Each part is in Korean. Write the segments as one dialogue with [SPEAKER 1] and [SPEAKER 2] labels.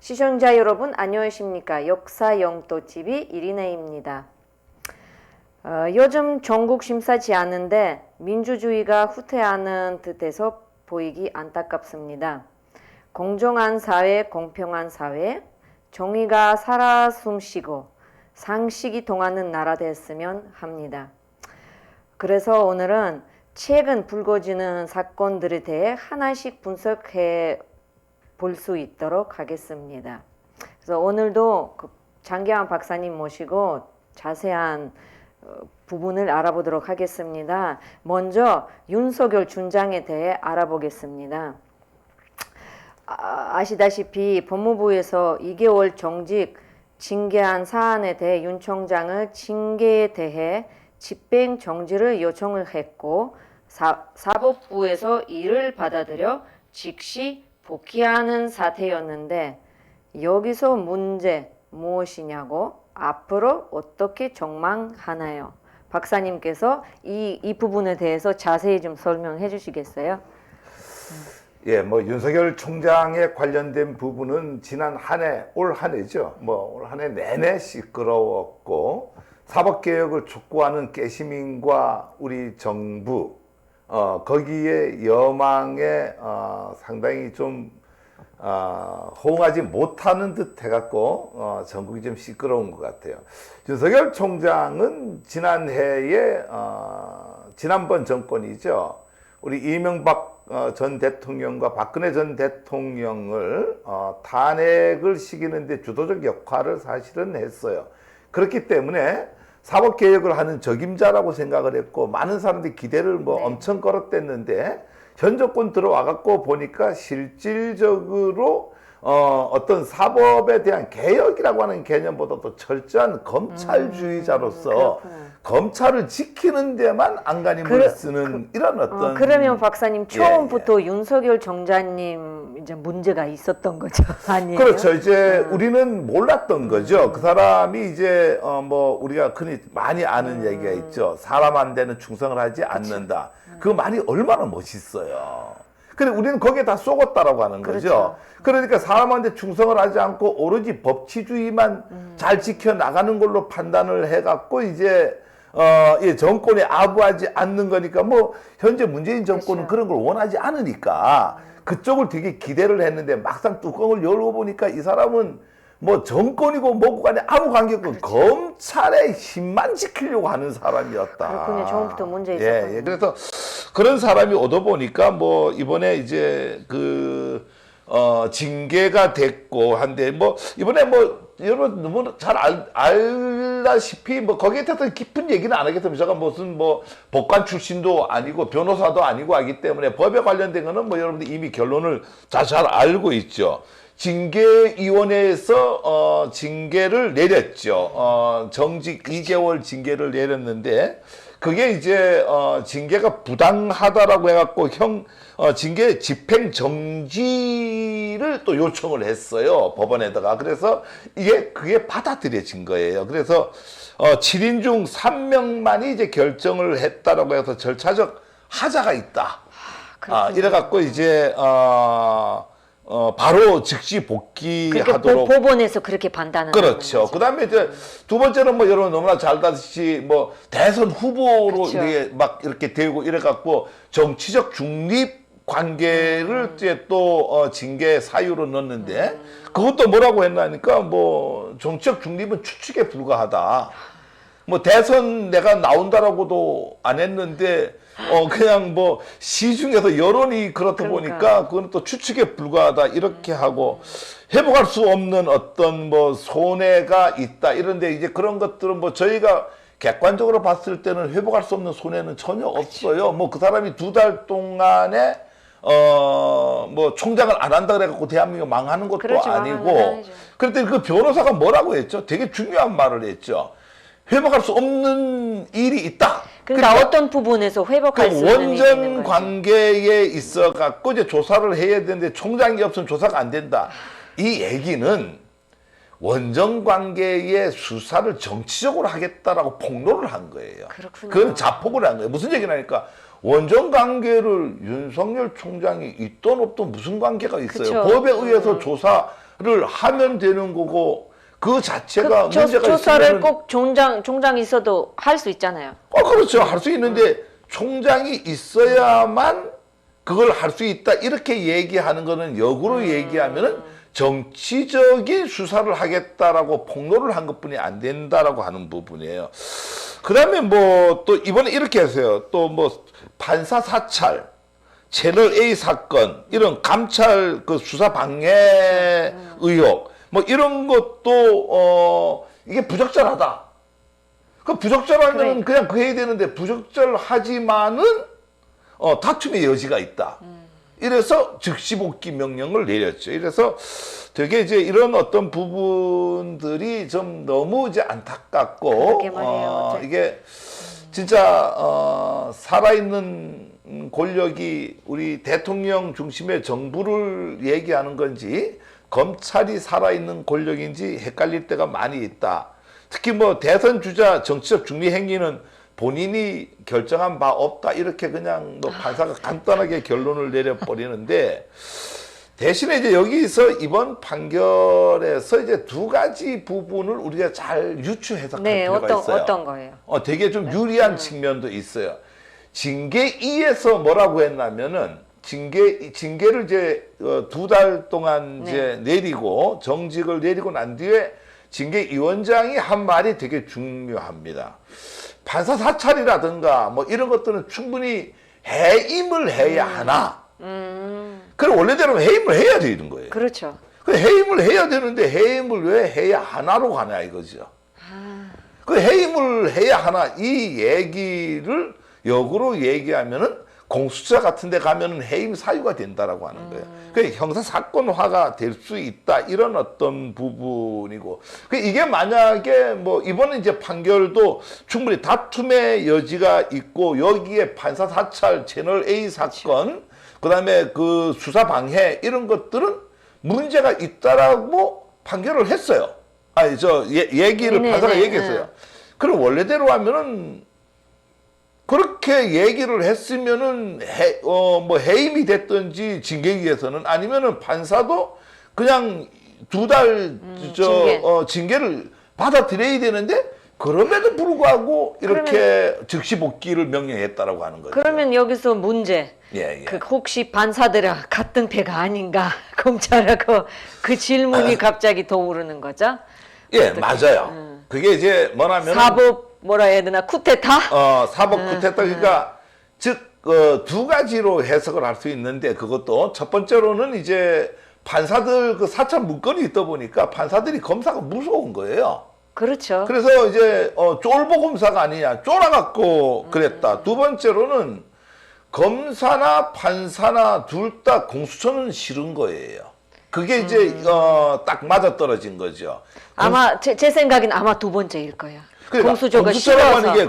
[SPEAKER 1] 시청자 여러분 안녕하십니까? 역사 영도TV 이리네입니다. 요즘 전국 심사치 않은데 민주주의가 후퇴하는 듯해서 보이기 안타깝습니다. 공정한 사회, 공평한 사회, 정의가 살아 숨쉬고 상식이 통하는 나라 됐으면 합니다. 그래서 오늘은 최근 불거지는 사건들에 대해 하나씩 분석해 볼 수 있도록 하겠습니다. 그래서 오늘도 장기환 박사님 모시고 자세한 부분을 알아보도록 하겠습니다. 먼저 윤석열 중장에 대해 알아보겠습니다. 아시다시피 법무부에서 2개월 정직 징계한 사안에 대해 윤 총장을 징계에 대해 집행 정지를 요청을 했고 사법부에서 이를 받아들여 즉시 복귀하는 사태였는데 여기서 문제 무엇이냐고 앞으로 어떻게 전망하나요? 박사님께서 이 부분에 대해서 자세히 좀 설명해 주시겠어요?
[SPEAKER 2] 예, 윤석열 총장에 관련된 부분은 지난 한 해, 올 한 해죠. 올 한 해 내내 시끄러웠고 사법개혁을 촉구하는 깨시민과 우리 정부 거기에 여망에 상당히 좀 호응하지 못하는 듯 해갖고 전국이 좀 시끄러운 것 같아요. 윤석열 총장은 지난해에 지난번 정권이죠. 우리 이명박 전 대통령과 박근혜 전 대통령을 탄핵을 시키는데 주도적 역할을 사실은 했어요. 그렇기 때문에 사법개혁을 하는 적임자라고 생각을 했고 많은 사람들이 기대를 엄청 걸었댔는데 현 정권 들어와갖고 보니까 실질적으로 어떤 사법에 대한 개혁이라고 하는 개념보다도 철저한 검찰주의자로서 검찰을 지키는 데만 안간힘을 쓰는 이런 어떤
[SPEAKER 1] 그러면 박사님 처음부터 윤석열 총장님 이제 문제가 있었던 거죠, 아니에요?
[SPEAKER 2] 그렇죠. 이제 우리는 몰랐던 거죠. 그 사람이 이제 우리가 흔히 많이 아는 얘기가 있죠. 사람한테는 충성을 하지 않는다. 그 말이 얼마나 멋있어요. 근데 우리는 거기에 다 속았다라고 하는 거죠. 그러니까 사람한테 충성을 하지 않고 오로지 법치주의만 잘 지켜나가는 걸로 판단을 해갖고 이제 이 정권에 아부하지 않는 거니까 현재 문재인 정권은 그런 걸 원하지 않으니까 그쪽을 되게 기대를 했는데 막상 뚜껑을 열고 보니까 이 사람은 정권이고 뭐고 간에 아무 관계없고 검찰의 힘만 지키려고 하는 사람이었다.
[SPEAKER 1] 그렇군요. 처음부터 문제 있었군요.
[SPEAKER 2] 예. 그래서 그런 사람이 오다 보니까 이번에 이제 징계가 됐고 한데 이번에 여러분 너무 잘 알다시피 거기에 대해서 깊은 얘기는 안 하겠습니다. 제가 무슨 법관 출신도 아니고 변호사도 아니고 하기 때문에 법에 관련된 거는 여러분들 이미 결론을 잘 알고 있죠. 징계위원회에서 징계를 내렸죠. 정직 2개월 징계를 내렸는데 그게 이제 징계가 부당하다라고 해갖고 징계 집행 정지를 또 요청을 했어요, 법원에다가. 그래서 그게 받아들여진 거예요. 그래서 7인 중 3명만이 이제 결정을 했다라고 해서 절차적 하자가 있다. 이래갖고 이제 바로 즉시 복귀하도록.
[SPEAKER 1] 법원에서 그렇게 판단을.
[SPEAKER 2] 그렇죠. 그 다음에 이제 두 번째는 여러분 너무나 잘 아시듯이 대선 후보로 이렇게 되고 이래갖고 정치적 중립 관계를 이제 또 징계 사유로 넣었는데 그것도 뭐라고 했나니까 정치적 중립은 추측에 불과하다. 대선 내가 나온다라고도 안 했는데 그냥 시중에서 여론이 그렇다 보니까 그건 또 추측에 불과하다 이렇게 하고 회복할 수 없는 어떤 손해가 있다 이런데 이제 그런 것들은 저희가 객관적으로 봤을 때는 회복할 수 없는 손해는 전혀 없어요. 그 사람이 2달 동안에 총장을 안 한다 그래갖고 대한민국 망하는 것도 아니고. 그런데 그 변호사가 뭐라고 했죠? 되게 중요한 말을 했죠. 회복할 수 없는 일이 있다.
[SPEAKER 1] 그러니까 어떤 부분에서 회복할 수 있는
[SPEAKER 2] 원전 관계에 있어 갖고 이제 조사를 해야 되는데 총장이 없으면 조사가 안 된다. 이 얘기는 원전 관계의 수사를 정치적으로 하겠다라고 폭로를 한 거예요.
[SPEAKER 1] 그렇군요.
[SPEAKER 2] 그건 자폭을 한 거예요. 무슨 얘기냐니까 원전 관계를 윤석열 총장이 있던 없던 무슨 관계가 있어요.
[SPEAKER 1] 그쵸.
[SPEAKER 2] 법에 의해서 조사 하면 되는 거고 그 자체가 문제가
[SPEAKER 1] 조사를
[SPEAKER 2] 있으면
[SPEAKER 1] 꼭 총장이 있어도 할 수 있잖아요.
[SPEAKER 2] 그렇죠. 할 수 있는데 총장이 있어야만 그걸 할 수 있다 이렇게 얘기하는 거는 역으로 얘기하면은 정치적인 수사를 하겠다라고 폭로를 한 것뿐이 안 된다라고 하는 부분이에요. 그다음에 뭐 또 이번에 이렇게 했어요. 또 뭐 판사 사찰, 채널 A 사건 이런 감찰 그 수사 방해 의혹 뭐 이런 것도 이게 부적절하다. 그 부적절하면 그냥 그 해야 되는데 부적절하지만은 다툼의 여지가 있다. 이래서 즉시 복귀 명령을 내렸죠. 이래서 되게 이제 이런 어떤 부분들이 좀 너무 이제 안타깝고
[SPEAKER 1] 그러게 말이에요.
[SPEAKER 2] 이게 진짜 살아있는 권력이 우리 대통령 중심의 정부를 얘기하는 건지 검찰이 살아있는 권력인지 헷갈릴 때가 많이 있다. 특히 뭐 대선 주자 정치적 중리 행위는 본인이 결정한 바 없다 이렇게 그냥 뭐 판사가 간단하게 결론을 내려버리는데 대신에 이제 여기서 이번 판결에서 이제 두 가지 부분을 우리가 잘 유추해석할 필요가 있어요.
[SPEAKER 1] 어떤 거예요?
[SPEAKER 2] 되게 좀 유리한 측면도 있어요. 징계 2에서 뭐라고 했냐면은 징계를 이제 2달 동안 이제 내리고 정직을 내리고 난 뒤에 징계위원장이 한 말이 되게 중요합니다. 판사 사찰이라든가 뭐 이런 것들은 충분히 해임을 해야 하나. 그럼 원래대로 해임을 해야 되는 거예요.
[SPEAKER 1] 그렇죠.
[SPEAKER 2] 그 해임을 해야 되는데 해임을 왜 해야 하나로 가냐 이거죠. 그 해임을 해야 하나 이 얘기를 역으로 얘기하면은 공수처 같은 데 가면은 해임 사유가 된다라고 하는 거예요. 그 형사 사건화가 될 수 있다 이런 어떤 부분이고 그 이게 만약에 뭐 이번에 이제 판결도 충분히 다툼의 여지가 있고 여기에 판사 사찰 채널 A 사건 그다음에 그 수사 방해 이런 것들은 문제가 있다라고 판결을 했어요. 아니 얘기를 판사가 얘기했어요. 그럼 원래대로 하면은 그렇게 얘기를 했으면은 뭐 해임이 됐든지 징계위에서는 아니면은 판사도 그냥 2달 징계를 받아들여야 되는데 그럼에도 불구하고 이렇게 즉시 복귀를 명령했다라고 하는 거죠.
[SPEAKER 1] 그러면 여기서 문제. 그 혹시 판사들아 같은 패가 아닌가 검찰하고 그 질문이 갑자기 떠오르는 거죠?
[SPEAKER 2] 예, 맞아요. 그게 이제 뭐냐면
[SPEAKER 1] 사법 뭐라 해야 되나 쿠데타?
[SPEAKER 2] 사법 쿠데타 그러니까 즉 두 가지로 해석을 할 수 있는데 그것도 첫 번째로는 이제 판사들 그 사찰 문건이 있다 보니까 판사들이 검사가 무서운 거예요.
[SPEAKER 1] 그렇죠.
[SPEAKER 2] 그래서 이제 쫄보 검사가 아니냐 쫄아갖고 그랬다. 두 번째로는 검사나 판사나 둘 다 공수처는 싫은 거예요. 그게 이제 딱 맞아떨어진 거죠.
[SPEAKER 1] 아마 제 생각엔 아마 두 번째일 거예요.
[SPEAKER 2] 그러니까
[SPEAKER 1] 공수처가
[SPEAKER 2] 공수처라고
[SPEAKER 1] 싫어서.
[SPEAKER 2] 하는 게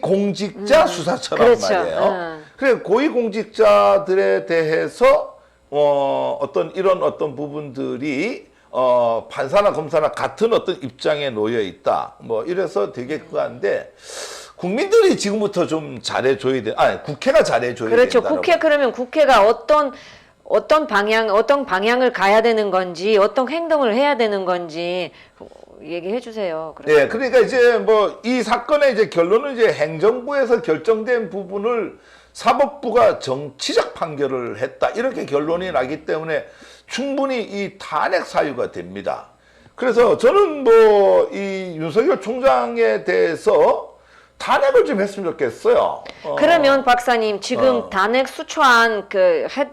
[SPEAKER 2] 고위공직자 수사처란
[SPEAKER 1] 그렇죠.
[SPEAKER 2] 말이에요. 그래 고위공직자들에 대해서 어떤 이런 어떤 부분들이 판사나 검사나 같은 어떤 입장에 놓여 있다. 뭐 이래서 되게 그한데 국민들이 지금부터 좀 잘해줘야 돼. 아니 국회가 잘해줘야
[SPEAKER 1] 그렇죠.
[SPEAKER 2] 된다라고.
[SPEAKER 1] 그러면 국회가 어떤 방향을 가야 되는 건지, 어떤 행동을 해야 되는 건지 얘기해 주세요.
[SPEAKER 2] 예, 그러니까 이제 뭐 이 사건의 이제 결론은 이제 행정부에서 결정된 부분을 사법부가 정치적 판결을 했다. 이렇게 결론이 나기 때문에 충분히 이 탄핵 사유가 됩니다. 그래서 저는 뭐 이 윤석열 총장에 대해서 탄핵을 좀 했으면 좋겠어요.
[SPEAKER 1] 그러면 박사님 지금 탄핵 수초안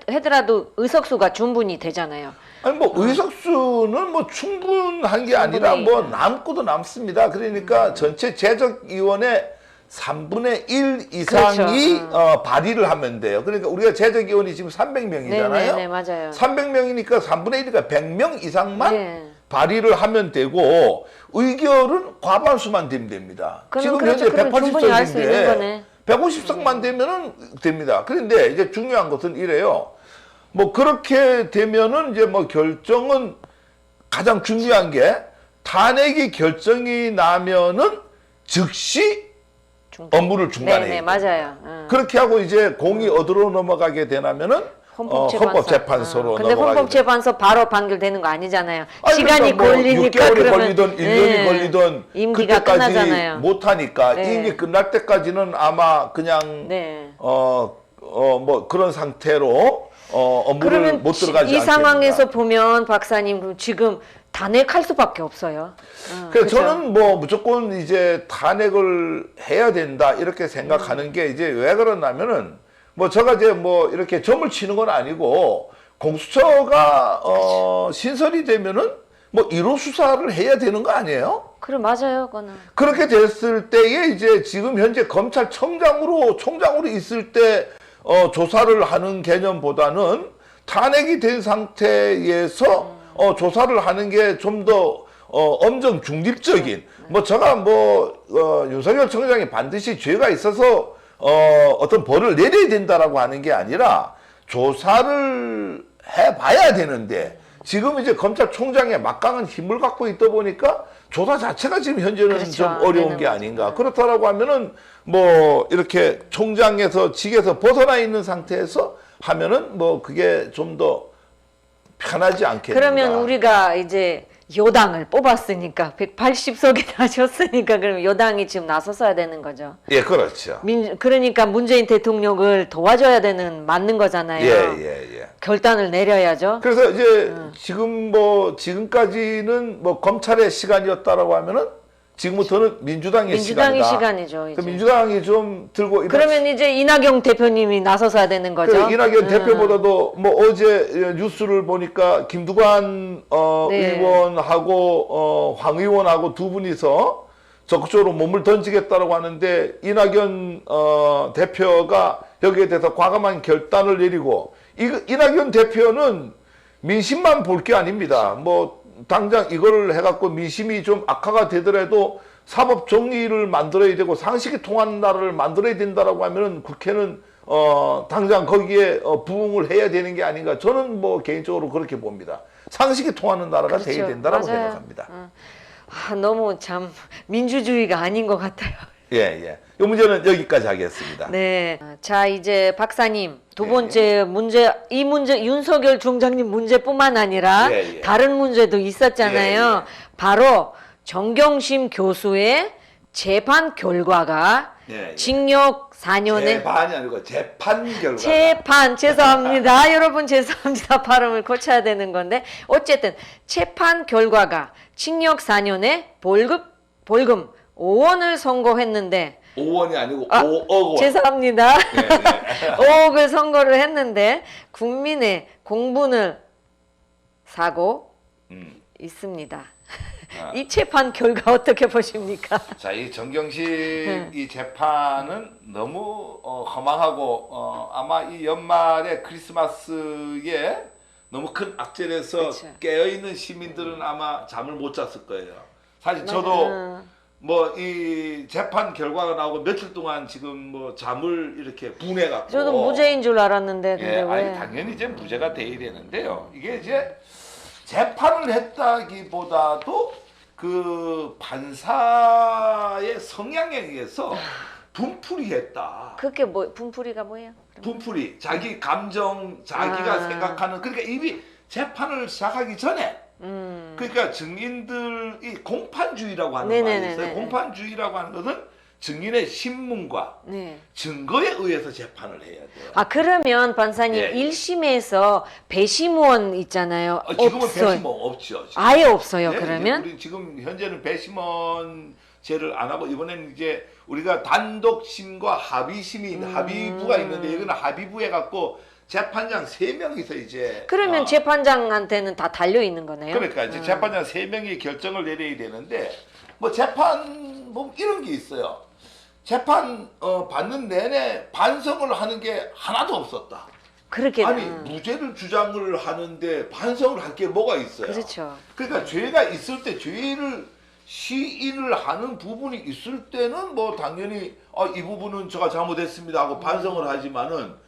[SPEAKER 1] 하더라도 의석수가 충분히 되잖아요.
[SPEAKER 2] 아니 뭐 의석수는 뭐 충분한 게 아니라 뭐 남고도 남습니다. 그러니까 전체 제적위원회 3분의 1 이상이
[SPEAKER 1] 그렇죠.
[SPEAKER 2] 발의를 하면 돼요. 그러니까 우리가 제적위원이 지금 300명이잖아요.
[SPEAKER 1] 네, 맞아요.
[SPEAKER 2] 300명이니까 3분의 1이니까 100명 이상만 발의를 하면 되고 의결은 과반수만 되면 됩니다. 지금 현재 180석인데 150석만 되면은 됩니다. 그런데 이제 중요한 것은 이래요. 뭐 그렇게 되면은 이제 뭐 결정은 가장 중요한 게 탄핵이 결정이 나면은 즉시 업무를 중단해요.
[SPEAKER 1] 네, 맞아요.
[SPEAKER 2] 그렇게 하고 이제 공이 어디로 넘어가게 되냐면은 헌법재판소로
[SPEAKER 1] 근데
[SPEAKER 2] 넘어가게
[SPEAKER 1] 헌법재판소 바로 판결되는 거 아니잖아요.
[SPEAKER 2] 아니,
[SPEAKER 1] 시간이
[SPEAKER 2] 그러니까 뭐
[SPEAKER 1] 걸리니까
[SPEAKER 2] 6개월이
[SPEAKER 1] 그러면
[SPEAKER 2] 걸리든 1년이
[SPEAKER 1] 예,
[SPEAKER 2] 걸리든
[SPEAKER 1] 임기가
[SPEAKER 2] 그때까지
[SPEAKER 1] 끝나잖아요.
[SPEAKER 2] 못 하니까
[SPEAKER 1] 네.
[SPEAKER 2] 임기 끝날 때까지는 아마 그냥
[SPEAKER 1] 네.
[SPEAKER 2] 뭐 그런 상태로 업무를
[SPEAKER 1] 그러면
[SPEAKER 2] 못 들어가지
[SPEAKER 1] 이
[SPEAKER 2] 않겠는가.
[SPEAKER 1] 상황에서 보면 박사님 그럼 지금 탄핵할 수밖에 없어요.
[SPEAKER 2] 그래서
[SPEAKER 1] 그죠?
[SPEAKER 2] 저는 뭐 무조건 이제 탄핵을 해야 된다 이렇게 생각하는 게 이제 왜 그러냐면은 뭐 제가 이제 뭐 이렇게 점을 치는 건 아니고 공수처가 신설이 되면은 뭐 1호 수사를 해야 되는 거 아니에요?
[SPEAKER 1] 그래 맞아요, 그거는.
[SPEAKER 2] 그렇게 됐을 때에 이제 지금 현재 검찰총장으로 있을 때 조사를 하는 개념보다는 탄핵이 된 상태에서 조사를 하는 게 좀 더 엄정 중립적인 뭐 제가 뭐 윤석열 총장이 반드시 죄가 있어서 어떤 벌을 내려야 된다라고 하는 게 아니라 조사를 해봐야 되는데 지금 이제 검찰총장의 막강한 힘을 갖고 있다 보니까 조사 자체가 지금 현재는
[SPEAKER 1] 그렇죠.
[SPEAKER 2] 좀 어려운 게 아닌가. 그렇다라고 하면은 뭐 이렇게 총장에서 직에서 벗어나 있는 상태에서 하면은 뭐 그게 좀 더 편하지 않겠는가.
[SPEAKER 1] 그러면 우리가 이제 여당을 뽑았으니까 180석이 나셨으니까 그럼 여당이 지금 나서서야 되는 거죠.
[SPEAKER 2] 예, 그렇죠.
[SPEAKER 1] 그러니까 문재인 대통령을 도와줘야 되는 맞는 거잖아요.
[SPEAKER 2] 예.
[SPEAKER 1] 결단을 내려야죠.
[SPEAKER 2] 그래서 이제 지금까지는 뭐 검찰의 시간이었다라고 하면은 지금부터는 민주당의
[SPEAKER 1] 민주당의
[SPEAKER 2] 시간이다.
[SPEAKER 1] 시간이죠. 이제.
[SPEAKER 2] 그 민주당이 좀 들고
[SPEAKER 1] 그러면 이제 이낙연 대표님이 나서서야 되는 거죠.
[SPEAKER 2] 이낙연 대표보다도 뭐 어제 뉴스를 보니까 김두관
[SPEAKER 1] 네.
[SPEAKER 2] 의원하고 황 의원하고 두 분이서 적극적으로 몸을 던지겠다라고 하는데 이낙연 대표가 여기에 대해서 과감한 결단을 내리고 이낙연 대표는 민심만 볼 게 아닙니다. 뭐 당장 이거를 해갖고 민심이 좀 악화가 되더라도 사법 정의를 만들어야 되고 상식이 통하는 나라를 만들어야 된다라고 하면은 국회는 당장 거기에 부응을 해야 되는 게 아닌가. 저는 뭐 개인적으로 그렇게 봅니다. 상식이 통하는 나라가
[SPEAKER 1] 그렇죠.
[SPEAKER 2] 돼야 된다라고
[SPEAKER 1] 맞아요.
[SPEAKER 2] 생각합니다.
[SPEAKER 1] 너무 참 민주주의가 아닌 것 같아요.
[SPEAKER 2] 예. 이 문제는 여기까지 하겠습니다.
[SPEAKER 1] 네. 자, 이제 박사님 두
[SPEAKER 2] 예.
[SPEAKER 1] 번째 문제, 이 문제 윤석열 중장님 문제뿐만 아니라
[SPEAKER 2] 예.
[SPEAKER 1] 다른 문제도 있었잖아요.
[SPEAKER 2] 예.
[SPEAKER 1] 바로 정경심 교수의 재판 결과가
[SPEAKER 2] 예.
[SPEAKER 1] 징역 4년에
[SPEAKER 2] 재판이 아니고 재판 결과.
[SPEAKER 1] 재판 죄송합니다. 여러분 죄송합니다. 발음을 고쳐야 되는 건데 어쨌든 재판 결과가 징역 4년에 벌금 5원을 선고했는데
[SPEAKER 2] 5원이 아니고 5억 원.
[SPEAKER 1] 죄송합니다.
[SPEAKER 2] 네.
[SPEAKER 1] 5억을 선고를 했는데 국민의 공분을 사고 있습니다. 이 재판 결과 어떻게 보십니까?
[SPEAKER 2] 자, 이 정경심 이 재판은 너무 허망하고 아마 이 연말에 크리스마스에 너무 큰 악재에서
[SPEAKER 1] 그쵸.
[SPEAKER 2] 깨어있는 시민들은 아마 잠을 못 잤을 거예요. 사실 저도 뭐 이 재판 결과가 나오고 며칠 동안 지금 뭐 잠을 이렇게 분해갖고
[SPEAKER 1] 저도 무죄인 줄 알았는데 근데
[SPEAKER 2] 예,
[SPEAKER 1] 왜?
[SPEAKER 2] 아니 당연히 이제 무죄가 돼야 되는데요. 이게 이제 재판을 했다기보다도 그 판사의 성향에 의해서 분풀이 했다.
[SPEAKER 1] 그게 뭐 분풀이가 뭐예요?
[SPEAKER 2] 분풀이 자기 감정 자기가 생각하는 그러니까 이미 재판을 시작하기 전에 그러니까 증인들이 공판주의라고 하는 말이 있어요.
[SPEAKER 1] 네네네네.
[SPEAKER 2] 공판주의라고 하는 것은 증인의 신문과
[SPEAKER 1] 네.
[SPEAKER 2] 증거에 의해서 재판을 해야 돼요.
[SPEAKER 1] 그러면 판사님
[SPEAKER 2] 예.
[SPEAKER 1] 1심에서 배심원 있잖아요.
[SPEAKER 2] 지금은
[SPEAKER 1] 없어요.
[SPEAKER 2] 배심원 없죠. 지금.
[SPEAKER 1] 아예 없어요.
[SPEAKER 2] 네,
[SPEAKER 1] 그러면
[SPEAKER 2] 이제 우리 지금 현재는 배심원제를 안 하고 이번에는 이제 우리가 단독심과 합의심이 합의부가 있는데 이거는 합의부에 갖고 재판장 3명이서 이제
[SPEAKER 1] 그러면 재판장한테는 다 달려 있는 거네요.
[SPEAKER 2] 그러니까 이제 재판장 3명이 결정을 내려야 되는데 뭐 재판 뭐 이런 게 있어요. 재판 받는 내내 반성을 하는 게 하나도 없었다.
[SPEAKER 1] 그렇게
[SPEAKER 2] 아니 무죄를 주장을 하는데 반성을 할 게 뭐가 있어요?
[SPEAKER 1] 그렇죠.
[SPEAKER 2] 그러니까 죄가 있을 때 죄를 시인을 하는 부분이 있을 때는 뭐 당연히 이 부분은 제가 잘못했습니다 하고 반성을 하지만은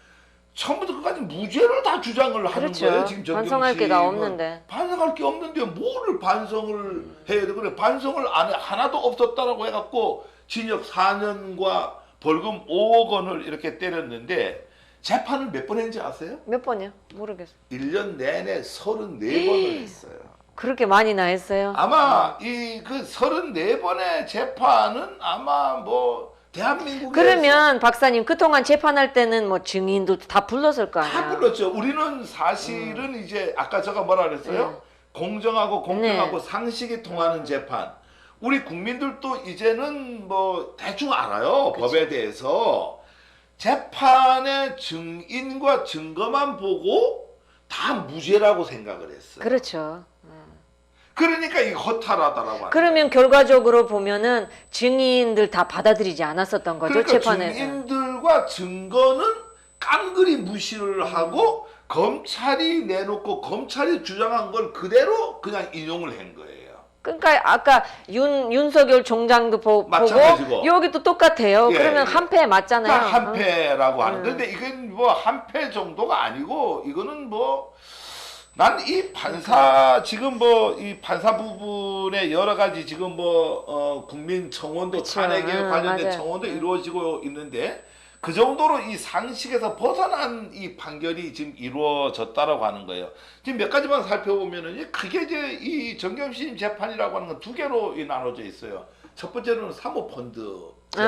[SPEAKER 2] 처음부터 끝까지 무죄를 다 주장을 하는
[SPEAKER 1] 그렇죠.
[SPEAKER 2] 거예요. 지금
[SPEAKER 1] 반성할 게 다 없는데.
[SPEAKER 2] 반성할 게 없는데 뭐를 반성을 해야 돼? 그래 반성을 안 해, 하나도 없었다라고 해갖고 징역 4년과 벌금 5억 원을 이렇게 때렸는데 재판을 몇 번 했는지 아세요?
[SPEAKER 1] 몇 번이요? 모르겠어요.
[SPEAKER 2] 1년 내내 34번을 했어요.
[SPEAKER 1] 그렇게 많이나 했어요?
[SPEAKER 2] 아마 이 그 34번의 재판은 아마 뭐 대한민국에서
[SPEAKER 1] 그러면 박사님 그동안 재판할 때는 뭐 증인도 다 불렀을 거
[SPEAKER 2] 다
[SPEAKER 1] 아니야?
[SPEAKER 2] 불렀죠. 우리는 사실은 이제 아까 제가 뭐라 그랬어요? 공정하고 공평하고
[SPEAKER 1] 네.
[SPEAKER 2] 상식이 통하는 재판. 우리 국민들도 이제는 뭐 대충 알아요. 법에 대해서. 재판의 증인과 증거만 보고 다 무죄라고 생각을 했어요.
[SPEAKER 1] 그렇죠.
[SPEAKER 2] 그러니까 이게 허탈하다라고 하는
[SPEAKER 1] 그러면 결과적으로 보면은 증인들 다 받아들이지 않았었던 거죠,
[SPEAKER 2] 그러니까
[SPEAKER 1] 재판에서.
[SPEAKER 2] 증인들과 증거는 깡그리 무시를 하고 검찰이 내놓고 검찰이 주장한 걸 그대로 그냥 인용을 한 거예요.
[SPEAKER 1] 그러니까 아까 윤석열 총장도 보고
[SPEAKER 2] 마찬가지고.
[SPEAKER 1] 여기도 똑같아요.
[SPEAKER 2] 예,
[SPEAKER 1] 그러면
[SPEAKER 2] 예.
[SPEAKER 1] 한패 맞잖아요.
[SPEAKER 2] 딱 한 패라고 하는. 근데 이건 뭐 한 패 정도가 아니고 이거는 뭐 난 이 판사 지금 뭐 이 판사 부분에 여러 가지 지금 뭐 국민 청원도
[SPEAKER 1] 그쵸.
[SPEAKER 2] 탄핵에 관련된
[SPEAKER 1] 맞아요.
[SPEAKER 2] 청원도 이루어지고 있는데 그 정도로 이 상식에서 벗어난 이 판결이 지금 이루어졌다라고 하는 거예요. 지금 몇 가지만 살펴보면은 크게 이제 이 정경심 재판이라고 하는 건 두 개로 나눠져 있어요. 첫 번째로는 사모펀드.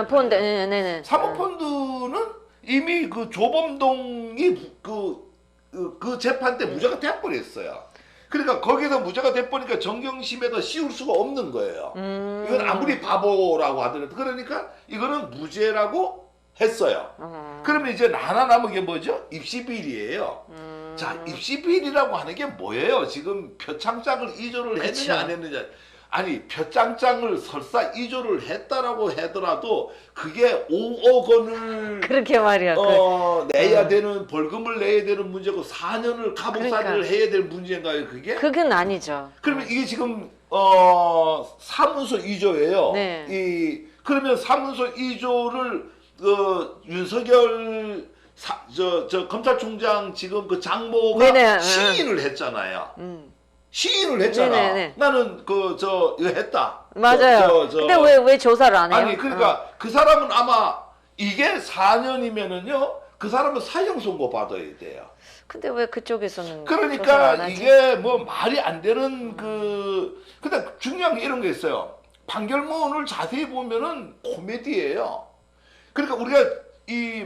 [SPEAKER 1] 폰드, 네네.
[SPEAKER 2] 사모펀드는 이미 그 조범동이 그 재판 때 무죄가 돼버렸어요. 그러니까 거기서 무죄가 돼버리니까 정경심에다 씌울 수가 없는 거예요. 이건 아무리 바보라고 하더라도 그러니까 이거는 무죄라고 했어요. 그러면 이제 하나 남은 게 뭐죠? 입시비리예요. 자, 입시비리라고 하는 게 뭐예요? 지금 표창장을 이조를 했느냐
[SPEAKER 1] 그쵸.
[SPEAKER 2] 안 했느냐. 아니 표창장을 설사 이조를 했다라고 하더라도 그게 5억 원을
[SPEAKER 1] 그렇게 말이야.
[SPEAKER 2] 내야 되는 벌금을 내야 되는 문제고 4년을 감옥살이를
[SPEAKER 1] 그러니까.
[SPEAKER 2] 해야 될 문제인가요 그게?
[SPEAKER 1] 그건 아니죠.
[SPEAKER 2] 그러면 이게 지금 사문서 이조예요.
[SPEAKER 1] 네.
[SPEAKER 2] 그러면 사문서 이조를 윤석열 저 검찰총장 지금 그 장모가
[SPEAKER 1] 네네.
[SPEAKER 2] 시인을 했잖아요. 시인을 했잖아.
[SPEAKER 1] 네네네.
[SPEAKER 2] 나는 이거 했다.
[SPEAKER 1] 맞아요. 근데 왜 조사를 안 해요?
[SPEAKER 2] 아니 그러니까 그 사람은 아마 이게 4년이면은요 그 사람은 사형 선고 받아야 돼요.
[SPEAKER 1] 근데 왜 그쪽에서는 조사를 안
[SPEAKER 2] 그러니까
[SPEAKER 1] 하지?
[SPEAKER 2] 이게 뭐 말이 안 되는 근데 중요한 게 이런 게 있어요. 판결문을 자세히 보면은 코미디예요. 그러니까 우리가 이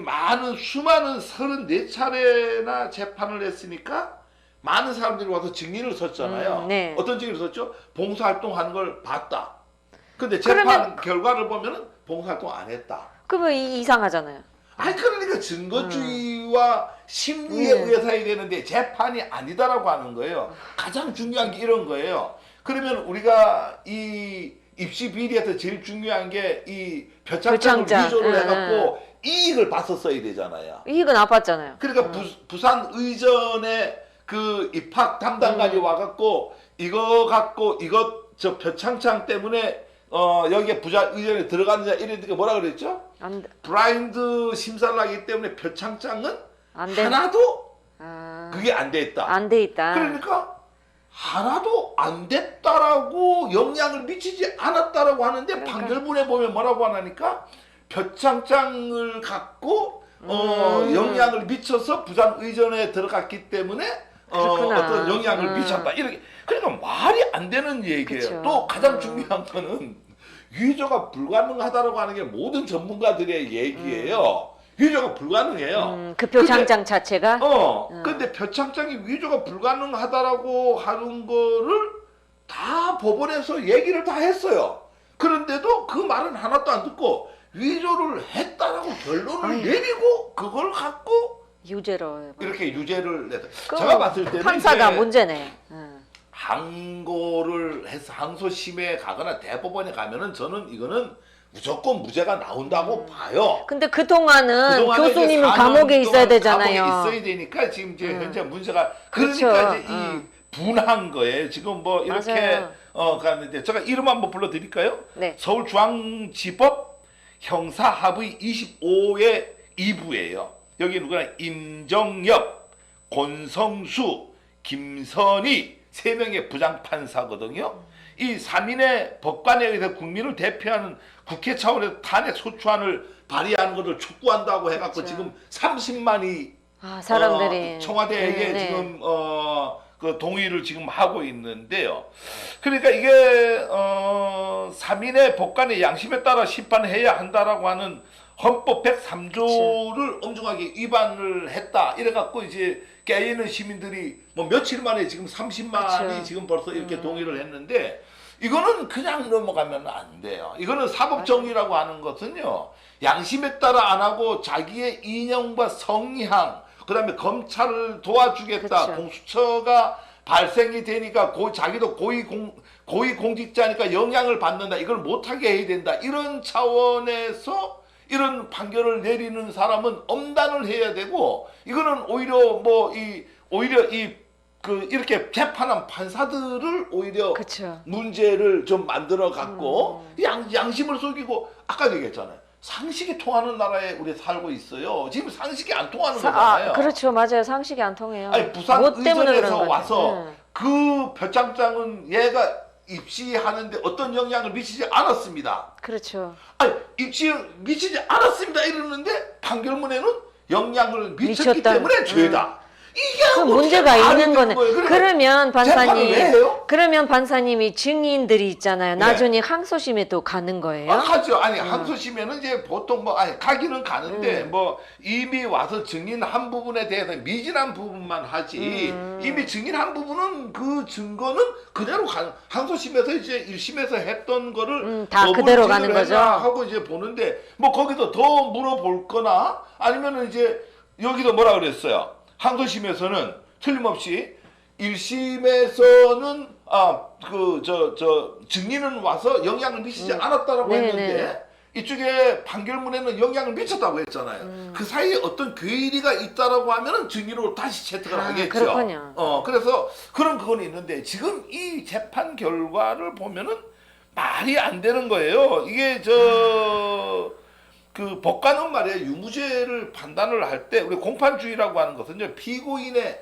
[SPEAKER 2] 수많은 34차례나 재판을 했으니까 많은 사람들이 와서 증인을 섰잖아요.
[SPEAKER 1] 네.
[SPEAKER 2] 어떤 증인을 섰죠? 봉사활동하는 걸 봤다. 근데 재판 결과를 보면은 봉사활동 안 했다.
[SPEAKER 1] 그러면 이상하잖아요.
[SPEAKER 2] 아니 그러니까 증거주의와 심리에 의해서 해야 되는데 재판이 아니다라고 하는 거예요. 가장 중요한 게 이런 거예요. 그러면 우리가 이 입시 비리에서 제일 중요한 게 이 표창장을
[SPEAKER 1] 표창장.
[SPEAKER 2] 위조를 해갖고 이익을 봤었어야 되잖아요.
[SPEAKER 1] 이익은 아팠잖아요.
[SPEAKER 2] 그러니까 부산 의전에 그 입학 담당관이 와갖고 이거 갖고 저 표창장 때문에 여기에 부산 의전에 들어갔느냐 이러니까 뭐라 그랬죠?
[SPEAKER 1] 안 돼.
[SPEAKER 2] 블라인드 심사를 하기 때문에 표창장은
[SPEAKER 1] 안 돼.
[SPEAKER 2] 하나도
[SPEAKER 1] 아,
[SPEAKER 2] 그게 안 돼 있다.
[SPEAKER 1] 안 돼 있다.
[SPEAKER 2] 그러니까 하나도 안 됐다라고 영향을 미치지 않았다라고 하는데
[SPEAKER 1] 그러니까.
[SPEAKER 2] 판결문에 보면 뭐라고 하니까 표창장을 갖고 영향을 미쳐서 부산 의전에 들어갔기 때문에
[SPEAKER 1] 그렇구나.
[SPEAKER 2] 어떤 영향을 미쳤다 이렇게 그러니까 말이 안 되는 얘기예요.
[SPEAKER 1] 그쵸.
[SPEAKER 2] 또 가장 중요한 거는 위조가 불가능하다라고 하는 게 모든 전문가들의 얘기예요. 위조가 불가능해요.
[SPEAKER 1] 그 표창장 자체가
[SPEAKER 2] 근데 표창장이 위조가 불가능하다라고 하는 거를 다 법원에서 얘기를 다 했어요. 그런데도 그 말은 하나도 안 듣고 위조를 했다라고 결론을 내리고 그걸 갖고
[SPEAKER 1] 유죄로 해버려.
[SPEAKER 2] 이렇게 유죄를 냈다.
[SPEAKER 1] 그거
[SPEAKER 2] 제가 봤을 때는
[SPEAKER 1] 판사가
[SPEAKER 2] 이제
[SPEAKER 1] 문제네.
[SPEAKER 2] 항고를 해서 항소심에 가거나 대법원에 가면은 저는 이거는 무조건 무죄가 나온다고 봐요.
[SPEAKER 1] 근데 그동안은
[SPEAKER 2] 그동안에 이제
[SPEAKER 1] 교수님은
[SPEAKER 2] 4년
[SPEAKER 1] 감옥에 있어야
[SPEAKER 2] 동안
[SPEAKER 1] 되잖아요.
[SPEAKER 2] 감옥에 있어야 되니까 지금 이제 현재 문제가
[SPEAKER 1] 그렇죠.
[SPEAKER 2] 그러니까 이제 이 분한 거예요. 지금 뭐 이렇게
[SPEAKER 1] 맞아요.
[SPEAKER 2] 가는데 제가 이름 한번 불러드릴까요?
[SPEAKER 1] 네.
[SPEAKER 2] 서울중앙지법 형사합의 25의 2부예요. 여기 누구나 임정엽, 권성수, 김선희, 3명의 부장판사거든요. 이 3인의 법관에 의해서 국민을 대표하는 국회 차원에서 탄핵 소추안을 발의하는 것을 촉구한다고 해갖고
[SPEAKER 1] 그렇죠.
[SPEAKER 2] 지금 30만이
[SPEAKER 1] 사람들이
[SPEAKER 2] 청와대에게
[SPEAKER 1] 네.
[SPEAKER 2] 지금 그 동의를 지금 하고 있는데요. 그러니까 이게 3인의 법관의 양심에 따라 심판해야 한다라고 하는 헌법 103조를 엄중하게 위반을 했다. 이래갖고 이제 깨있는 시민들이 뭐 며칠 만에 지금 30만이
[SPEAKER 1] 그렇죠.
[SPEAKER 2] 지금 벌써 이렇게 동의를 했는데 이거는 그냥 넘어가면 안 돼요. 이거는 사법정의라고 하는 것은요. 양심에 따라 안 하고 자기의 이념과 성향, 그다음에 검찰을 도와주겠다.
[SPEAKER 1] 그렇죠.
[SPEAKER 2] 공수처가 발생이 되니까 자기도 고위공직자니까 영향을 받는다. 이걸 못하게 해야 된다. 이런 차원에서 이런 판결을 내리는 사람은 엄단을 해야 되고, 이거는 오히려 이렇게 재판한 판사들을 오히려
[SPEAKER 1] 그쵸.
[SPEAKER 2] 문제를 좀 만들어 갖고 양심을 속이고, 아까 얘기했잖아요. 상식이 통하는 나라에 우리 살고 있어요. 지금 상식이 안 통하는 거잖아요.
[SPEAKER 1] 그렇죠, 맞아요. 상식이 안 통해요.
[SPEAKER 2] 아니 부산
[SPEAKER 1] 뭐 때문에 그런
[SPEAKER 2] 의전에서
[SPEAKER 1] 거죠?
[SPEAKER 2] 와서 그 표창장은 얘가 입시하는데 어떤 영향을 미치지 않았습니다.
[SPEAKER 1] 그렇죠.
[SPEAKER 2] 아니 입시에 미치지 않았습니다 이러는데 판결문에는 영향을 미쳤기
[SPEAKER 1] 미쳤다.
[SPEAKER 2] 때문에 죄다. 이게
[SPEAKER 1] 그
[SPEAKER 2] 어떻게
[SPEAKER 1] 문제가
[SPEAKER 2] 말이
[SPEAKER 1] 있는
[SPEAKER 2] 되는
[SPEAKER 1] 거네.
[SPEAKER 2] 거예요?
[SPEAKER 1] 그러면
[SPEAKER 2] 재판을 왜 해요?
[SPEAKER 1] 그러면 판사님이 증인들이 있잖아요.
[SPEAKER 2] 네.
[SPEAKER 1] 나중에 항소심에 또 가는 거예요?
[SPEAKER 2] 하죠. 아니 항소심에는 이제 보통 가기는 가는데 이미 와서 증인한 부분에 대해서 미진한 부분만 하지. 이미 증인한 부분은 그 증거는 그대로 항소심에서 이제 1심에서 했던 거를
[SPEAKER 1] 다 그대로 가는 거죠.
[SPEAKER 2] 하고 이제 보는데 거기서 더 물어볼거나 아니면은 이제 여기도 뭐라 그랬어요? 항소심에서는 틀림없이 1심에서는 증인은 와서 영향을 미치지 않았다라고
[SPEAKER 1] 네네.
[SPEAKER 2] 했는데 이쪽에 판결문에는 영향을 미쳤다고 했잖아요. 그 사이에 어떤 괴리가 있다라고 하면은 증인으로 다시 채택을 하겠죠.
[SPEAKER 1] 그렇군요.
[SPEAKER 2] 그래서 그건 있는데 지금 이 재판 결과를 보면은 말이 안 되는 거예요. 이게 그 법관은 말이에요. 유무죄를 판단을 할 때 우리 공판주의라고 하는 것은요. 피고인의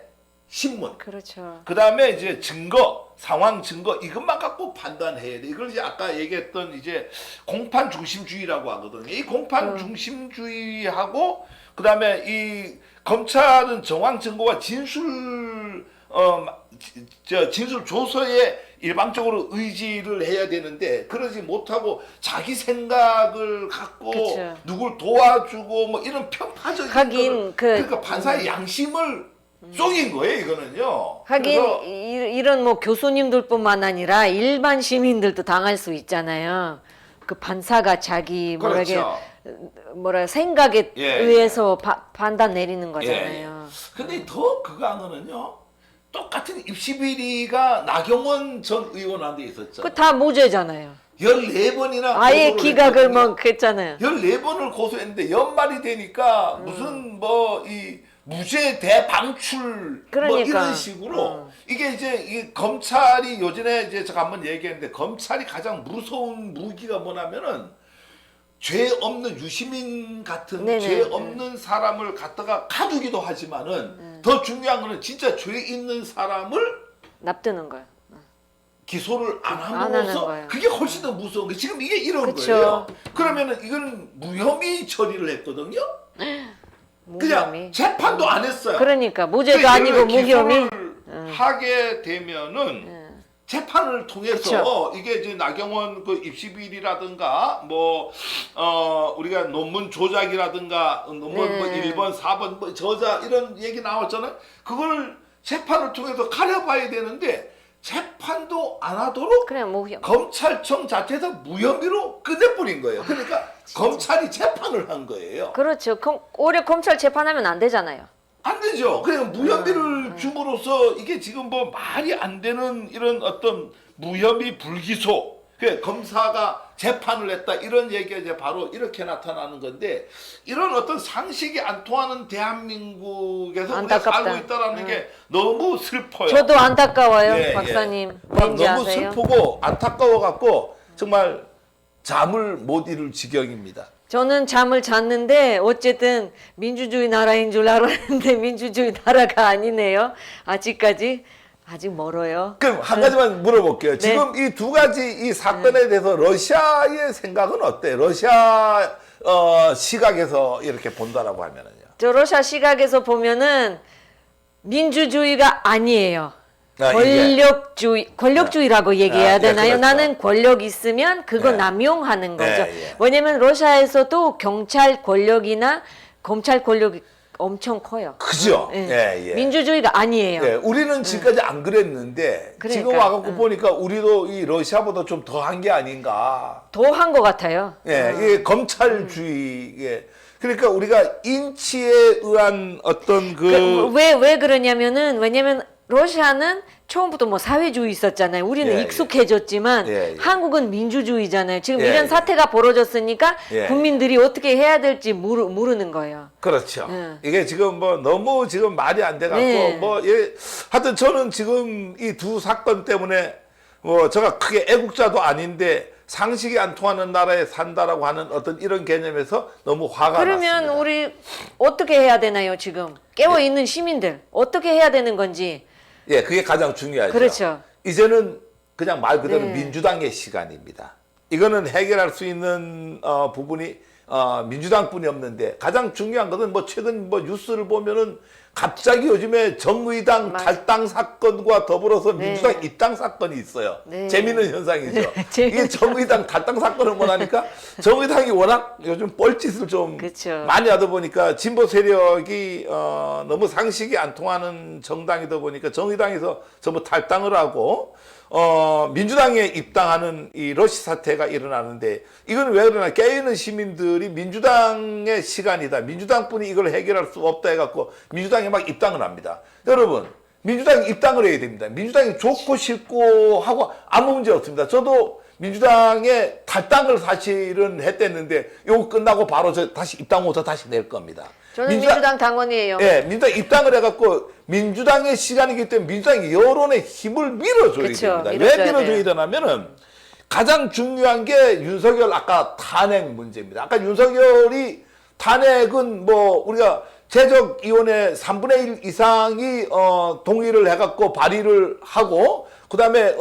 [SPEAKER 2] 신문,
[SPEAKER 1] 그렇죠.
[SPEAKER 2] 그 다음에 이제 증거, 상황 증거 이것만 갖고 판단해야 돼. 이걸 이제 아까 얘기했던 이제 공판 중심주의라고 하거든요. 이 공판 중심주의하고 그 다음에 이 검찰은 정황 증거와 진술 조서에 일방적으로 의지를 해야 되는데 그러지 못하고 자기 생각을 갖고
[SPEAKER 1] 그쵸.
[SPEAKER 2] 누굴 도와주고 뭐 이런 편파적인
[SPEAKER 1] 하긴
[SPEAKER 2] 그러니까 판사의 양심을 쏘인 거예요 이거는요.
[SPEAKER 1] 하긴
[SPEAKER 2] 그래서
[SPEAKER 1] 이런 뭐 교수님들뿐만 아니라 일반 시민들도 당할 수 있잖아요. 그 판사가 자기
[SPEAKER 2] 그렇죠.
[SPEAKER 1] 생각에
[SPEAKER 2] 예,
[SPEAKER 1] 의해서 판단 내리는 거잖아요.
[SPEAKER 2] 근데 더 그거는요. 똑같은 입시비리가 나경원 전 의원한테 있었죠.
[SPEAKER 1] 그 다 무죄잖아요.
[SPEAKER 2] 14번이나
[SPEAKER 1] 아예 기각을 했잖아요.
[SPEAKER 2] 14번을 고소했는데 연말이 되니까 무슨 이 무죄 대방출
[SPEAKER 1] 그러니까.
[SPEAKER 2] 이런 식으로 이게 이제 이 검찰이 요전에 이제 제가 한번 얘기했는데 검찰이 가장 무서운 무기가 뭐냐면은 죄 없는 유시민 같은
[SPEAKER 1] 네네.
[SPEAKER 2] 죄 없는 사람을 갖다가 가두기도 하지만은 더 중요한 거는 진짜 죄 있는 사람을
[SPEAKER 1] 납두는 거예요.
[SPEAKER 2] 기소를 안
[SPEAKER 1] 안 하는
[SPEAKER 2] 함으로써
[SPEAKER 1] 거예요.
[SPEAKER 2] 그게 훨씬 더 무서운 게 지금 이게 이런
[SPEAKER 1] 그쵸.
[SPEAKER 2] 거예요. 그러면은 이건 무혐의 처리를 했거든요. 그냥
[SPEAKER 1] 무혐의.
[SPEAKER 2] 재판도 안 했어요.
[SPEAKER 1] 그러니까 무죄도
[SPEAKER 2] 근데
[SPEAKER 1] 아니고
[SPEAKER 2] 이거를
[SPEAKER 1] 무혐의.
[SPEAKER 2] 기소를 하게 되면은 재판을 통해서
[SPEAKER 1] 그쵸.
[SPEAKER 2] 이게 이제 나경원 그 입시비리라든가 우리가 논문 조작이라든가 논문
[SPEAKER 1] 네.
[SPEAKER 2] 1번, 4번 저자 이런 얘기 나왔잖아요. 그걸 재판을 통해서 가려봐야 되는데 재판도 안 하도록
[SPEAKER 1] 그냥 무혐의.
[SPEAKER 2] 검찰청 자체에서 무혐의로 끝내버린 거예요. 그러니까 검찰이 재판을 한 거예요.
[SPEAKER 1] 그렇죠. 오히려 검찰 재판하면 안 되잖아요.
[SPEAKER 2] 안 되죠. 그냥 무혐의를 줌으로써 이게 지금 말이 안 되는 이런 어떤 무혐의 불기소. 검사가 재판을 했다 이런 얘기가 이제 바로 이렇게 나타나는 건데 이런 어떤 상식이 안 통하는 대한민국에서 우리가
[SPEAKER 1] 안타깝다.
[SPEAKER 2] 살고 있다라는 게 너무 슬퍼요.
[SPEAKER 1] 저도 안타까워요,
[SPEAKER 2] 예,
[SPEAKER 1] 박사님.
[SPEAKER 2] 막
[SPEAKER 1] 왠지
[SPEAKER 2] 너무
[SPEAKER 1] 아세요?
[SPEAKER 2] 슬프고 안타까워 갖고 정말 잠을 못 이룰 지경입니다.
[SPEAKER 1] 저는 잠을 잤는데 어쨌든 민주주의 나라인 줄 알았는데 민주주의 나라가 아니네요. 아직까지. 아직 멀어요.
[SPEAKER 2] 그럼 한 가지만 물어볼게요. 지금 이 두 가지 이 사건에 대해서 러시아의 생각은 어때요? 러시아 시각에서 이렇게 본다라고 하면은요.
[SPEAKER 1] 저 러시아 시각에서 보면은 민주주의가 아니에요.
[SPEAKER 2] 아,
[SPEAKER 1] 권력주의라고 얘기해야 되나요?
[SPEAKER 2] 그렇죠.
[SPEAKER 1] 나는 권력 있으면 그거
[SPEAKER 2] 예.
[SPEAKER 1] 남용하는 거죠.
[SPEAKER 2] 예.
[SPEAKER 1] 왜냐면 러시아에서도 경찰 권력이나 검찰 권력이 엄청 커요.
[SPEAKER 2] 그죠?
[SPEAKER 1] 예.
[SPEAKER 2] 예.
[SPEAKER 1] 민주주의가 아니에요.
[SPEAKER 2] 예, 우리는 지금까지 안 그랬는데 지금
[SPEAKER 1] 그러니까,
[SPEAKER 2] 와갖고 보니까 우리도 이 러시아보다 좀 더한 게 아닌가.
[SPEAKER 1] 더 한 것 같아요.
[SPEAKER 2] 예, 이게 검찰주의. 예. 그러니까 우리가 인치에 의한 어떤
[SPEAKER 1] 왜 그러냐면은 왜냐면 러시아는 처음부터 뭐 사회주의 있었잖아요. 우리는
[SPEAKER 2] 예,
[SPEAKER 1] 익숙해졌지만
[SPEAKER 2] 예.
[SPEAKER 1] 한국은 민주주의잖아요. 지금
[SPEAKER 2] 예,
[SPEAKER 1] 이런
[SPEAKER 2] 예.
[SPEAKER 1] 사태가 벌어졌으니까
[SPEAKER 2] 예.
[SPEAKER 1] 국민들이 어떻게 해야 될지 모르는 거예요.
[SPEAKER 2] 그렇죠.
[SPEAKER 1] 예.
[SPEAKER 2] 이게 지금 뭐 너무 지금 말이 안 돼갖고
[SPEAKER 1] 네.
[SPEAKER 2] 하여튼 저는 지금 이 두 사건 때문에 뭐 제가 크게 애국자도 아닌데 상식이 안 통하는 나라에 산다라고 하는 어떤 이런 개념에서 너무 화가
[SPEAKER 1] 그러면
[SPEAKER 2] 났습니다.
[SPEAKER 1] 우리 어떻게 해야 되나요? 지금 깨어 있는 시민들 어떻게 해야 되는 건지.
[SPEAKER 2] 예, 그게 가장 중요하죠.
[SPEAKER 1] 그렇죠.
[SPEAKER 2] 이제는 그냥 말 그대로
[SPEAKER 1] 네.
[SPEAKER 2] 민주당의 시간입니다. 이거는 해결할 수 있는 부분이 민주당뿐이 없는데 가장 중요한 것은 뭐 최근 뭐 뉴스를 보면은 갑자기 요즘에 정의당
[SPEAKER 1] 맞아.
[SPEAKER 2] 탈당 사건과 더불어서
[SPEAKER 1] 네.
[SPEAKER 2] 민주당 입당 사건이 있어요.
[SPEAKER 1] 네.
[SPEAKER 2] 재미있는 현상이죠.
[SPEAKER 1] 네, 재밌는
[SPEAKER 2] 이게 정의당 탈당 사건을 원하니까 정의당이 워낙 요즘 뻘짓을 좀
[SPEAKER 1] 그쵸.
[SPEAKER 2] 많이 하다 보니까 진보 세력이 너무 상식이 안 통하는 정당이다 보니까 정의당에서 전부 탈당을 하고 민주당에 입당하는 이 러시 사태가 일어나는데 이건 왜 그러나 깨어있는 시민들이 민주당의 시간이다. 민주당뿐이 이걸 해결할 수 없다 해갖고 민주당에 막 입당을 합니다. 여러분 민주당이 입당을 해야 됩니다. 민주당이 좋고 싫고 하고 아무 문제 없습니다. 저도 민주당에 탈당을 사실은 했댔는데 요거 끝나고 바로 저 다시 입당호서 다시 낼 겁니다.
[SPEAKER 1] 저는 민주당 당원이에요.
[SPEAKER 2] 예, 민주당 입당을 해갖고 민주당의 시간이기 때문에 민주당이 여론의 힘을 밀어줘야
[SPEAKER 1] 그쵸,
[SPEAKER 2] 됩니다. 왜
[SPEAKER 1] 밀어줘야
[SPEAKER 2] 밀어줘야
[SPEAKER 1] 돼요.
[SPEAKER 2] 되냐면은 가장 중요한 게 윤석열 아까 탄핵 문제입니다. 아까 윤석열이 탄핵은 뭐 우리가 제적위원회 3분의 1 이상이 동의를 해갖고 발의를 하고 그다음에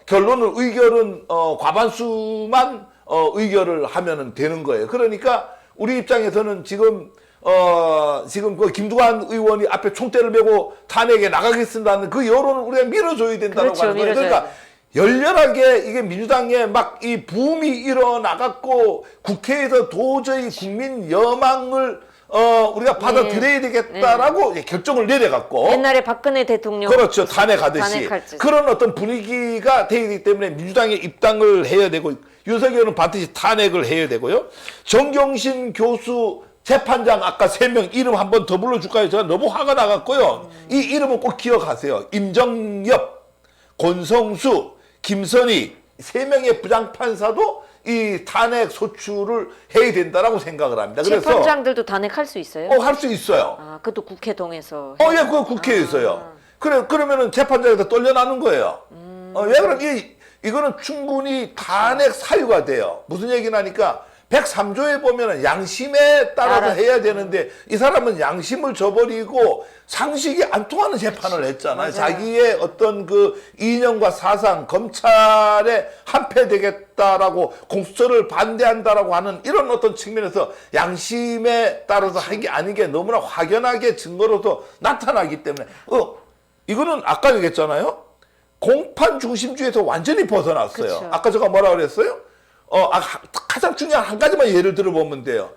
[SPEAKER 2] 결론을 의결은 과반수만 의결을 하면은 되는 거예요. 그러니까 우리 입장에서는 지금 그 김두관 의원이 앞에 총대를 메고 탄핵에 나가겠습니다는 그 여론을 우리가 밀어줘야 된다고
[SPEAKER 1] 그렇죠,
[SPEAKER 2] 하는 거예요.
[SPEAKER 1] 밀어줘야
[SPEAKER 2] 그러니까 열렬하게 이게 민주당에 막 이 붐이 일어나갖고 국회에서 도저히 국민 여망을 우리가 받아들여야 되겠다라고 결정을 내려갖고
[SPEAKER 1] 옛날에 박근혜 대통령
[SPEAKER 2] 그렇죠. 탄핵하듯이
[SPEAKER 1] 탄핵할지.
[SPEAKER 2] 그런 어떤 분위기가 되기 때문에 민주당에 입당을 해야 되고 윤석열은 반드시 탄핵을 해야 되고요. 정경심 교수 재판장 아까 3명 이름 한 번 더 불러줄까요? 제가 너무 화가 나갔고요. 이 이름은 꼭 기억하세요. 임정엽, 권성수, 김선희 3명의 부장판사도 이 탄핵 소추를 해야 된다라고 생각을 합니다. 그래서
[SPEAKER 1] 재판장들도 탄핵할 수 있어요?
[SPEAKER 2] 할 수 있어요.
[SPEAKER 1] 아, 그것도 국회 통해서.
[SPEAKER 2] 예, 그거 국회에서요. 그러면은 재판장에서 떨려나는 거예요. 왜 그럼 이거는 충분히 탄핵 사유가 돼요. 무슨 얘기나니까 103조에 보면은 양심에 따라서 해야 되는데 이 사람은 양심을 저버리고 상식이 안 통하는 재판을 했잖아요.
[SPEAKER 1] 맞아요.
[SPEAKER 2] 자기의 어떤 그 이념과 사상, 검찰에 한패되겠다라고 공수처를 반대한다라고 하는 이런 어떤 측면에서 양심에 따라서 한 게 아닌 게 너무나 확연하게 증거로서 나타나기 때문에 이거는 아까 얘기했잖아요. 공판 중심주의에서 완전히 벗어났어요.
[SPEAKER 1] 그쵸.
[SPEAKER 2] 아까 제가 뭐라 그랬어요? 가장 중요한 한 가지만 예를 들어보면 돼요.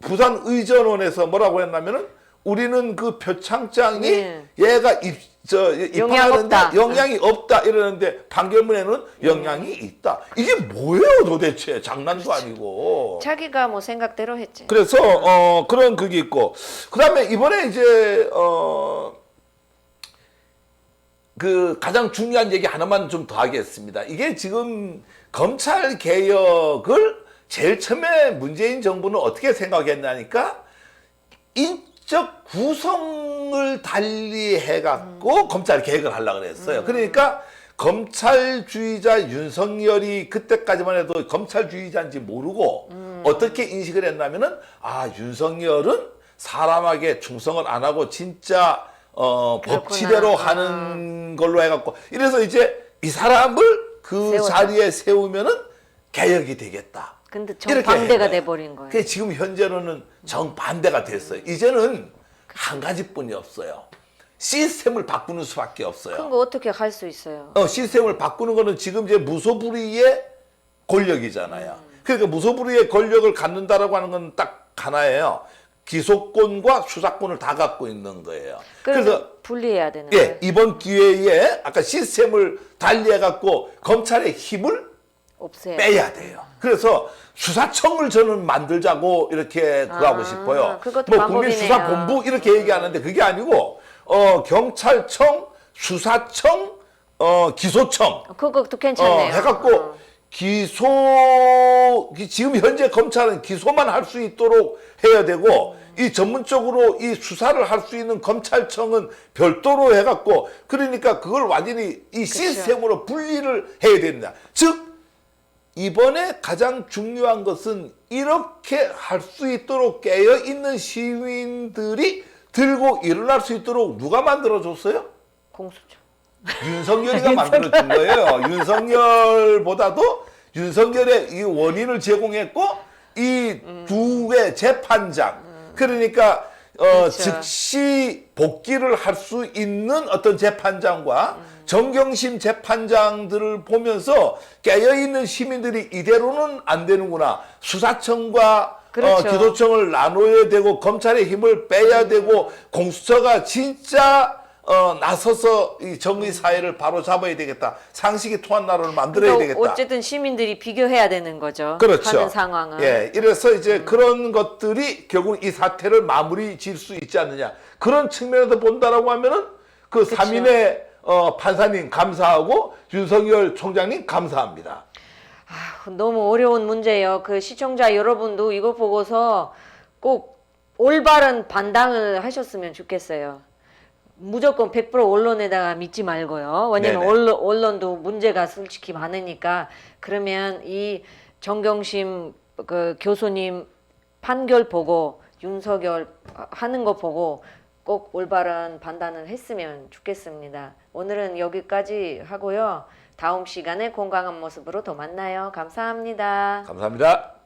[SPEAKER 2] 부산 의전원에서 뭐라고 했냐면은 우리는 그 표창장이 얘가 입학하는데
[SPEAKER 1] 없다.
[SPEAKER 2] 영향이 없다 이러는데 판결문에는 영향이 있다. 이게 뭐예요 도대체? 장난도 아니고.
[SPEAKER 1] 자기가 뭐 생각대로 했지.
[SPEAKER 2] 그래서 그런 그게 있고 그다음에 이번에 이제 그 가장 중요한 얘기 하나만 좀 더 하겠습니다. 이게 지금 검찰 개혁을 제일 처음에 문재인 정부는 어떻게 생각했냐니까 인적 구성을 달리해 갖고 검찰 개혁을 하려고 그랬어요. 그러니까 검찰주의자 윤석열이 그때까지만 해도 검찰주의자인지 모르고 어떻게 인식을 했냐면은 윤석열은 사람에게 충성을 안 하고 진짜 법치대로 하는 걸로 해갖고 이래서 이제 이 사람을 그
[SPEAKER 1] 세워서.
[SPEAKER 2] 자리에 세우면은 개혁이 되겠다.
[SPEAKER 1] 근데
[SPEAKER 2] 이렇게
[SPEAKER 1] 정반대가
[SPEAKER 2] 해.
[SPEAKER 1] 돼버린 거예요.
[SPEAKER 2] 그게 지금 현재로는 정반대가 됐어요. 이제는 한 가지뿐이 없어요. 시스템을 바꾸는 수밖에 없어요.
[SPEAKER 1] 그런 거 어떻게 할 수 있어요?
[SPEAKER 2] 시스템을 바꾸는 거는 지금 이제 무소불위의 권력이잖아요. 그러니까 무소불위의 권력을 갖는다라고 하는 건 딱 하나예요. 기소권과 수사권을 다 갖고 있는 거예요.
[SPEAKER 1] 그래서 분리해야 되는
[SPEAKER 2] 예,
[SPEAKER 1] 거예요.
[SPEAKER 2] 이번 기회에 아까 시스템을 달리해 갖고 검찰의 힘을
[SPEAKER 1] 없애야
[SPEAKER 2] 빼야 돼요. 그래서 수사청을 저는 만들자고 이렇게 하고 싶어요.
[SPEAKER 1] 그것도
[SPEAKER 2] 뭐
[SPEAKER 1] 방법이네요.
[SPEAKER 2] 국민수사본부 이렇게 얘기하는데 그게 아니고 경찰청, 수사청, 기소청
[SPEAKER 1] 그것도 괜찮네요.
[SPEAKER 2] 해갖고 기소 지금 현재 검찰은 기소만 할 수 있도록 해야 되고 이 전문적으로 이 수사를 할 수 있는 검찰청은 별도로 해갖고 그러니까 그걸 완전히 이 시스템으로 분리를 해야 된다. 즉 이번에 가장 중요한 것은 이렇게 할 수 있도록 깨어 있는 시민들이 들고 일어날 수 있도록 누가 만들어줬어요?
[SPEAKER 1] 공수처.
[SPEAKER 2] 윤석열이가 만들어준 거예요. 윤석열보다도 윤석열의 이 원인을 제공했고 이 두의 재판장 그러니까
[SPEAKER 1] 그렇죠.
[SPEAKER 2] 즉시 복귀를 할 수 있는 어떤 재판장과 정경심 재판장들을 보면서 깨어있는 시민들이 이대로는 안 되는구나. 수사청과
[SPEAKER 1] 그렇죠.
[SPEAKER 2] 기소청을 나눠야 되고 검찰의 힘을 빼야 되고 공수처가 진짜 나서서 이 정의 사회를 바로 잡아야 되겠다. 상식이 통한 나라를 만들어야
[SPEAKER 1] 그러니까
[SPEAKER 2] 되겠다.
[SPEAKER 1] 어쨌든 시민들이 비교해야 되는 거죠.
[SPEAKER 2] 그렇죠.
[SPEAKER 1] 하는 상황은.
[SPEAKER 2] 예, 이래서 이제 그런 것들이 결국 이 사태를 마무리 지을 수 있지 않느냐. 그런 측면에서 본다라고 하면은 그
[SPEAKER 1] 그쵸.
[SPEAKER 2] 3인의 판사님 감사하고 윤석열 총장님 감사합니다.
[SPEAKER 1] 너무 어려운 문제예요. 그 시청자 여러분도 이거 보고서 꼭 올바른 판단을 하셨으면 좋겠어요. 무조건 100% 언론에다가 믿지 말고요. 왜냐면
[SPEAKER 2] 네네.
[SPEAKER 1] 언론도 문제가 솔직히 많으니까. 그러면 이 정경심 그 교수님 판결 보고 윤석열 하는 거 보고 꼭 올바른 판단을 했으면 좋겠습니다. 오늘은 여기까지 하고요. 다음 시간에 건강한 모습으로 더 만나요. 감사합니다.
[SPEAKER 2] 감사합니다.